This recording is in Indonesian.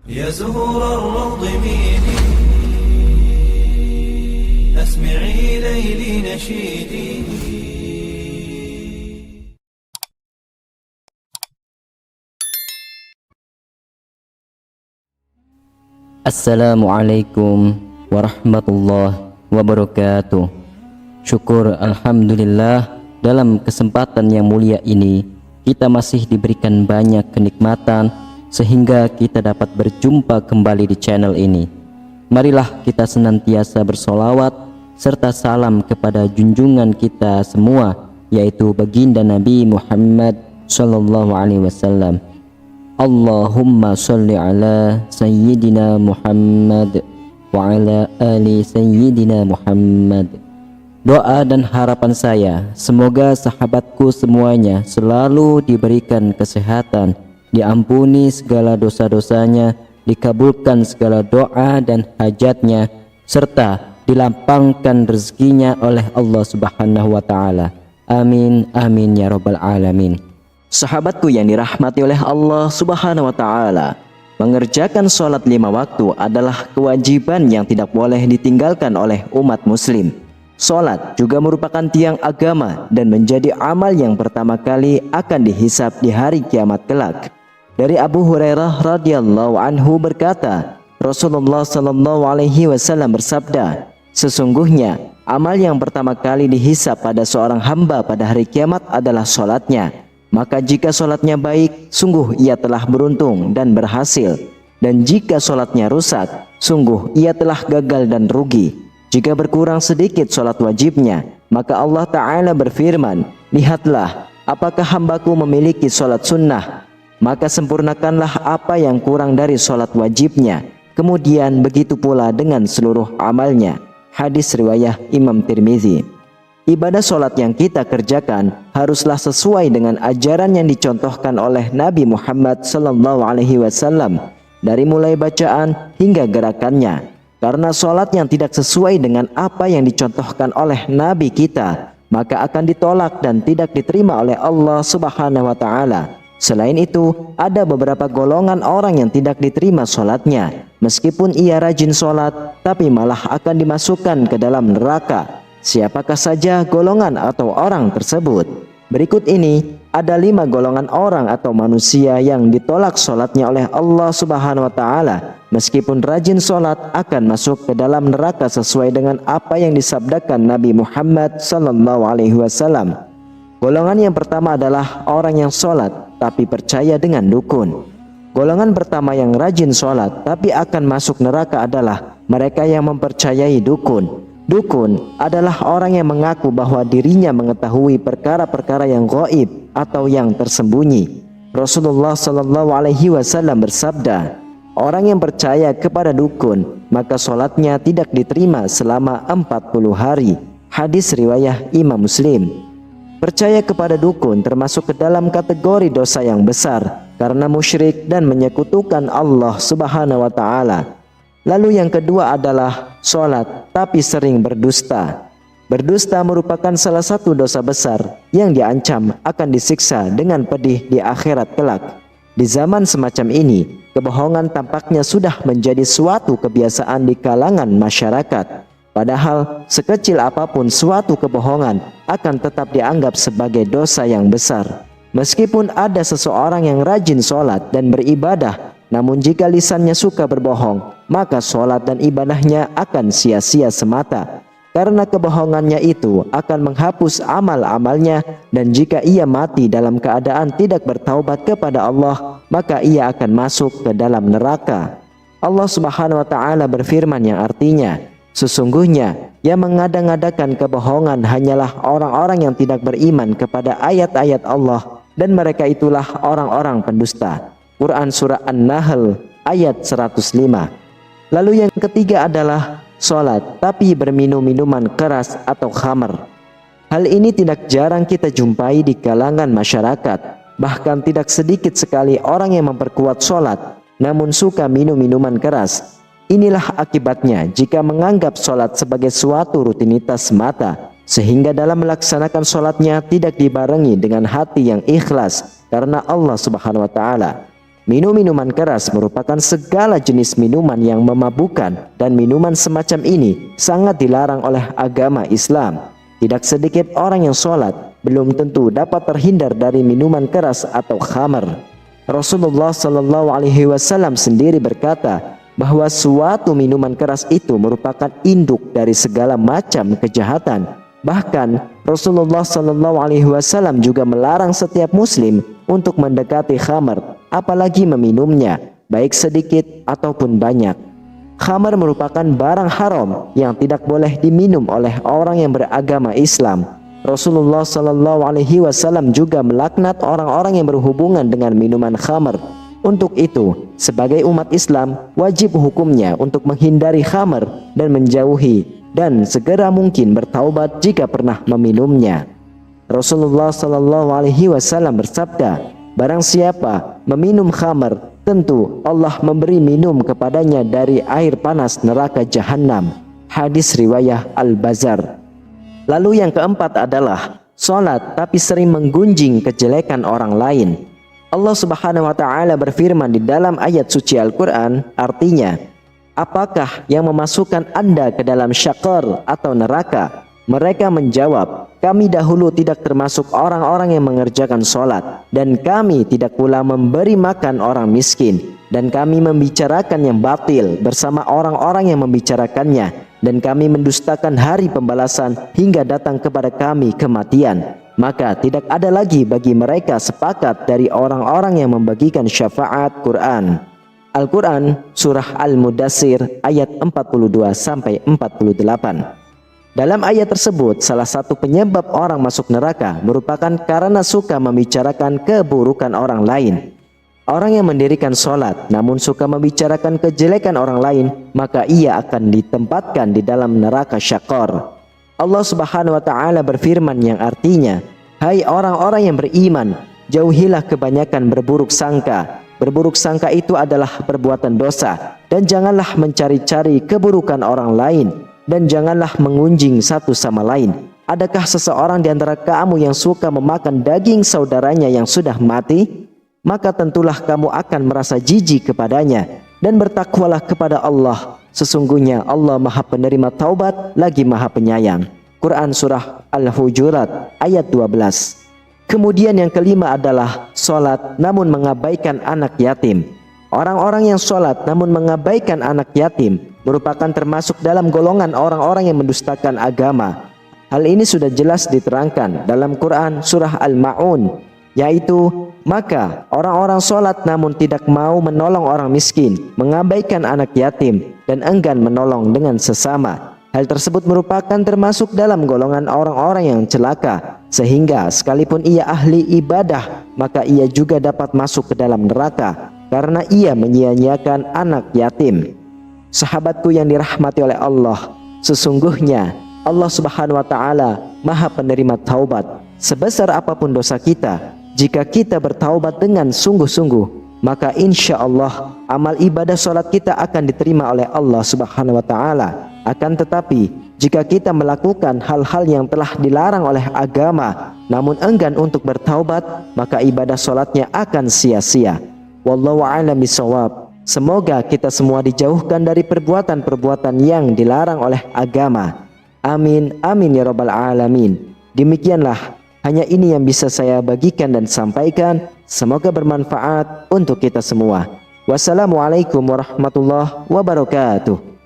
يا زهور الروض ميدي أسمعي ليلي نشيدي. Assalamualaikum warahmatullahi wabarakatuh. Syukur alhamdulillah, dalam kesempatan yang mulia ini kita masih diberikan banyak kenikmatan sehingga kita dapat berjumpa kembali di channel ini. Marilah kita senantiasa bersolawat serta salam kepada junjungan kita semua, yaitu baginda Nabi Muhammad sallallahu alaihi wasallam. Allahumma sholli ala sayyidina Muhammad wa ala ali sayyidina Muhammad. Doa dan harapan saya, semoga sahabatku semuanya selalu diberikan kesehatan, diampuni segala dosa-dosanya, dikabulkan segala doa dan hajatnya, serta dilapangkan rezekinya oleh Allah Subhanahu wa taala. Amin amin ya rabbal alamin. Sahabatku yang dirahmati oleh Allah Subhanahu wa taala, mengerjakan sholat 5 waktu adalah kewajiban yang tidak boleh ditinggalkan oleh umat muslim. Sholat juga merupakan tiang agama dan menjadi amal yang pertama kali akan dihisab di hari kiamat kelak. Dari Abu Hurairah radhiyallahu anhu berkata, Rasulullah sallallahu alaihi wasallam bersabda, sesungguhnya amal yang pertama kali dihisab pada seorang hamba pada hari kiamat adalah sholatnya. Maka jika sholatnya baik, sungguh ia telah beruntung dan berhasil. Dan jika sholatnya rusak, sungguh ia telah gagal dan rugi. Jika berkurang sedikit sholat wajibnya, maka Allah Ta'ala berfirman, lihatlah, apakah hambaku memiliki sholat sunnah? Maka sempurnakanlah apa yang kurang dari sholat wajibnya. Kemudian begitu pula dengan seluruh amalnya. Hadis riwayat Imam Tirmizi. Ibadah sholat yang kita kerjakan haruslah sesuai dengan ajaran yang dicontohkan oleh Nabi Muhammad sallallahu alaihi wasallam, dari mulai bacaan hingga gerakannya. Karena sholat yang tidak sesuai dengan apa yang dicontohkan oleh Nabi kita, maka akan ditolak dan tidak diterima oleh Allah Subhanahu wa taala. Selain itu, ada beberapa golongan orang yang tidak diterima sholatnya, meskipun ia rajin sholat, tapi malah akan dimasukkan ke dalam neraka. Siapakah saja golongan atau orang tersebut? Berikut ini ada 5 golongan orang atau manusia yang ditolak sholatnya oleh Allah Subhanahu wa taala. Meskipun rajin sholat, akan masuk ke dalam neraka sesuai dengan apa yang disabdakan Nabi Muhammad sallallahu alaihi wasallam. Golongan yang pertama adalah orang yang sholat tapi percaya dengan dukun. Golongan pertama yang rajin sholat tapi akan masuk neraka adalah mereka yang mempercayai dukun. Dukun adalah orang yang mengaku bahwa dirinya mengetahui perkara-perkara yang gaib atau yang tersembunyi. Rasulullah sallallahu alaihi wasallam bersabda, orang yang percaya kepada dukun, maka sholatnya tidak diterima selama 40 hari. Hadis riwayat Imam Muslim. Percaya kepada dukun termasuk ke dalam kategori dosa yang besar, karena musyrik dan menyekutukan Allah Subhanahu wa taala. Lalu yang kedua adalah sholat tapi sering berdusta. Berdusta merupakan salah satu dosa besar yang diancam akan disiksa dengan pedih di akhirat kelak. Di zaman semacam ini, kebohongan tampaknya sudah menjadi suatu kebiasaan di kalangan masyarakat. Padahal sekecil apapun suatu kebohongan akan tetap dianggap sebagai dosa yang besar. Meskipun ada seseorang yang rajin sholat dan beribadah, namun jika lisannya suka berbohong, maka sholat dan ibadahnya akan sia-sia semata. Karena kebohongannya itu akan menghapus amal-amalnya, dan jika ia mati dalam keadaan tidak bertaubat kepada Allah, maka ia akan masuk ke dalam neraka. Allah Subhanahu wa taala berfirman yang artinya, sesungguhnya yang mengada-ngadakan kebohongan hanyalah orang-orang yang tidak beriman kepada ayat-ayat Allah, dan mereka itulah orang-orang pendusta. Quran Surah An-Nahl ayat 105. Lalu yang ketiga adalah sholat tapi berminum minuman keras atau khamr. Hal ini tidak jarang kita jumpai di kalangan masyarakat. Bahkan tidak sedikit sekali orang yang memperkuat sholat namun suka minum minuman keras. Inilah akibatnya jika menganggap sholat sebagai suatu rutinitas semata, sehingga dalam melaksanakan sholatnya tidak dibarengi dengan hati yang ikhlas karena Allah Subhanahu wa taala. Minum-minuman keras merupakan segala jenis minuman yang memabukkan, dan minuman semacam ini sangat dilarang oleh agama Islam. Tidak sedikit orang yang sholat belum tentu dapat terhindar dari minuman keras atau khamar. Rasulullah Shallallahu Alaihi Wasallam sendiri berkata bahwa suatu minuman keras itu merupakan induk dari segala macam kejahatan. Bahkan Rasulullah Shallallahu Alaihi Wasallam juga melarang setiap muslim untuk mendekati khamar, apalagi meminumnya, baik sedikit ataupun banyak. Khamar merupakan barang haram yang tidak boleh diminum oleh orang yang beragama Islam. Rasulullah Shallallahu Alaihi Wasallam juga melaknat orang-orang yang berhubungan dengan minuman khamar. Untuk itu, sebagai umat Islam, wajib hukumnya untuk menghindari khamar dan menjauhi dan segera mungkin bertaubat jika pernah meminumnya. Rasulullah Shallallahu Alaihi Wasallam bersabda, barang siapa meminum khamar, tentu Allah memberi minum kepadanya dari air panas neraka jahanam. Hadis riwayah Al-Bazar. Lalu yang keempat adalah sholat tapi sering menggunjing kejelekan orang lain. Allah Subhanahu wa Ta'ala berfirman di dalam ayat suci Al-Quran, artinya, apakah yang memasukkan Anda ke dalam syaqar atau neraka? Mereka menjawab, kami dahulu tidak termasuk orang-orang yang mengerjakan sholat, dan kami tidak pula memberi makan orang miskin, dan kami membicarakan yang batil bersama orang-orang yang membicarakannya, dan kami mendustakan hari pembalasan hingga datang kepada kami kematian. Maka tidak ada lagi bagi mereka sepakat dari orang-orang yang membagikan syafaat Quran. Al-Quran Surah Al-Mudassir ayat 42-48. Dalam ayat tersebut, salah satu penyebab orang masuk neraka merupakan karena suka membicarakan keburukan orang lain. Orang yang mendirikan sholat namun suka membicarakan kejelekan orang lain, maka ia akan ditempatkan di dalam neraka syaqar. Allah Subhanahu wa Ta'ala berfirman yang artinya, hai orang-orang yang beriman, jauhilah kebanyakan berburuk sangka. Berburuk sangka itu adalah perbuatan dosa, dan janganlah mencari-cari keburukan orang lain, dan janganlah mengunjing satu sama lain. Adakah seseorang di antara kamu yang suka memakan daging saudaranya yang sudah mati? Maka tentulah kamu akan merasa jijik kepadanya, dan bertakwalah kepada Allah. Sesungguhnya Allah Maha Penerima Taubat lagi Maha Penyayang. Quran Surah Al-Hujurat ayat 12. Kemudian yang kelima adalah sholat namun mengabaikan anak yatim. Orang-orang yang sholat namun mengabaikan anak yatim merupakan termasuk dalam golongan orang-orang yang mendustakan agama. Hal ini sudah jelas diterangkan dalam Quran Surah Al-Ma'un, yaitu, maka orang-orang sholat namun tidak mau menolong orang miskin, mengabaikan anak yatim, dan enggan menolong dengan sesama. Hal tersebut merupakan termasuk dalam golongan orang-orang yang celaka, sehingga sekalipun ia ahli ibadah, maka ia juga dapat masuk ke dalam neraka karena ia menyia-nyiakan anak yatim. Sahabatku yang dirahmati oleh Allah, sesungguhnya Allah Subhanahu wa Ta'ala Maha Penerima Taubat. Sebesar apapun dosa kita, jika kita bertaubat dengan sungguh-sungguh, maka insya Allah amal ibadah sholat kita akan diterima oleh Allah Subhanahu wa Ta'ala. Akan tetapi, jika kita melakukan hal-hal yang telah dilarang oleh agama namun enggan untuk bertaubat, maka ibadah sholatnya akan sia-sia. Wallahu a'lam bishawab. Semoga kita semua dijauhkan dari perbuatan-perbuatan yang dilarang oleh agama. Amin, amin ya rabbal alamin. Demikianlah, hanya ini yang bisa saya bagikan dan sampaikan. Semoga bermanfaat untuk kita semua. Wassalamualaikum warahmatullahi wabarakatuh.